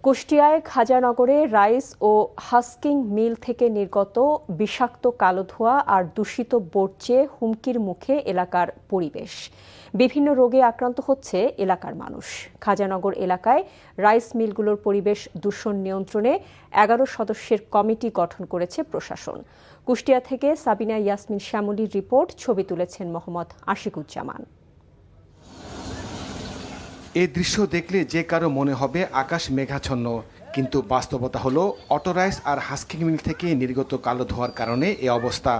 কুষ্টিয়ায় খাজানগরে rice ও husking মিল থেকে নির্গত বিষাক্ত কালো ধোঁয়া আর দূষিত বর্জ্যে হুমকির মুখে এলাকার পরিবেশ। বিভিন্ন রোগে আক্রান্ত হচ্ছে এলাকার মানুষ। খাজানগর এলাকায় রাইস মিলগুলোর পরিবেশ দূষণ নিয়ন্ত্রণে 11 সদস্যের কমিটি গঠন করেছে প্রশাসন। কুষ্টিয়া থেকে সাবিনা ইয়াসমিন শ্যামলীর রিপোর্ট, ছবি তুলেছেন মোহাম্মদ আশিকুজ্জামান। এই দৃশ্য দেখলে যে কারো মনে হবে আকাশ মেঘাচ্ছন্ন, কিন্তু বাস্তবতা হলো অটোরাইস আর হাস্কিং মিল থেকে নির্গত কালো ধোঁয়ার কারণে এই অবস্থা।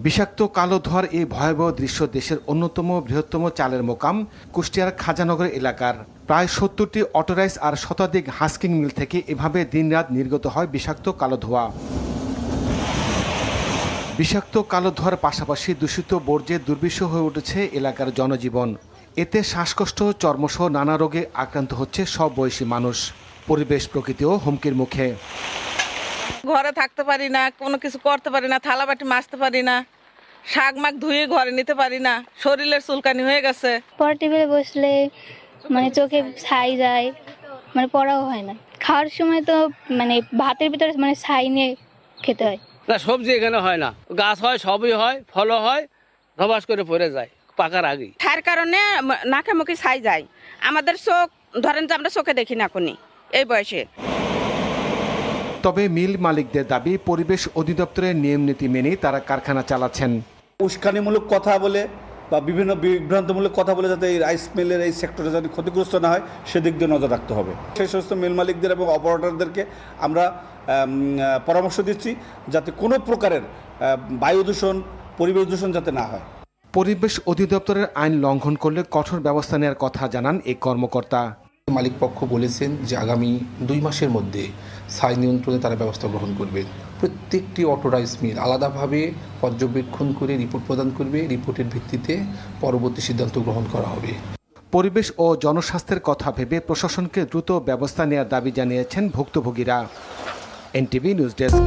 বিষাক্ত কালো ধোঁয়ার এই ভয়াবহ দৃশ্য দেশের অন্যতম বৃহত্তম চালের মোকাম কুষ্টিয়ার খাজানগর এলাকার। প্রায় 70টি অটোরাইস আর শতাধিক হাস্কিং মিল থেকে এভাবে দিনরাত নির্গত হয় বিষাক্ত কালো ধোঁয়া। বিষাক্ত কালো ধোঁয়ার পাশাপাশি দূষিত বর্জ্যে দুর্বিষহ হয়ে উঠেছে এলাকার জনজীবন। এতে শ্বাসকষ্ট, চর্মসহ নানা রোগে আক্রান্ত হচ্ছে সব বয়সী মানুষ। পরিবেশ প্রকৃতিও হুমকির মুখে। ঘরে থাকতে পারি না, কোনো কিছু করতে পারি না, থালা বাটি মাজতে পারি না, শাক মাক ধুয়ে ঘরে নিতে পারি না, শরীরের চুলকানি হয়ে গেছে। পড়া টেবিলে বসলে চোখে ছাই যায়, পড়াও হয় না। খাওয়ার সময় তো ভাতের ভিতরে ছাই নিয়ে খেতে হয় না। সবজি এখানে হয় না, গাছ হয়, সবই হয়, ফলও হয়, ধবাস করে পড়ে যায় পাকার আগে। তার কারণে নাকে মুখে ছাই যায়। আমাদের চোখ ধরেন যে আমরা চোখে দেখি না কোনি এই বয়সে। তবে মিল মালিকদের দাবি, পরিবেশ অধিদপ্তরের নিয়ম নীতি মেনেই তারা কারখানা চালাচ্ছেন। উস্কানিমূলক কথা বলে বা বিভিন্ন বিভ্রান্তমূলক কথা বলে যাতে এই রাইস মিলের এই সেক্টরে যাতে ক্ষতিগ্রস্ত না হয় সেদিক দিয়ে নজর রাখতে হবে। সেই সমস্ত মিল মালিকদের এবং অপারেটরদেরকে আমরা পরামর্শ দিচ্ছি যাতে কোনো প্রকারের বায়ু দূষণ, পরিবেশ দূষণ যাতে না হয়। পরিবেশ অধিদপ্তরের আইন লঙ্ঘন করলে কঠোর ব্যবস্থা নেওয়ার কথা জানান এই কর্মকর্তা। মালিক পক্ষ বলেছেন যে আগামী 2 মাসের মধ্যে ছাই নিয়ন্ত্রণে তারা ব্যবস্থা গ্রহণ করবেন। প্রত্যেকটি অটোরাইস মিল আলাদাভাবে পর্যবেক্ষণ করে রিপোর্ট প্রদান করবে। রিপোর্টের ভিত্তিতে পরবর্তী সিদ্ধান্ত গ্রহণ করা হবে। পরিবেশ ও জনস্বাস্থ্যের কথা ভেবে প্রশাসনকে দ্রুত ব্যবস্থা নেওয়ার দাবি জানিয়েছেন ভুক্তভোগীরা। NTV news desk.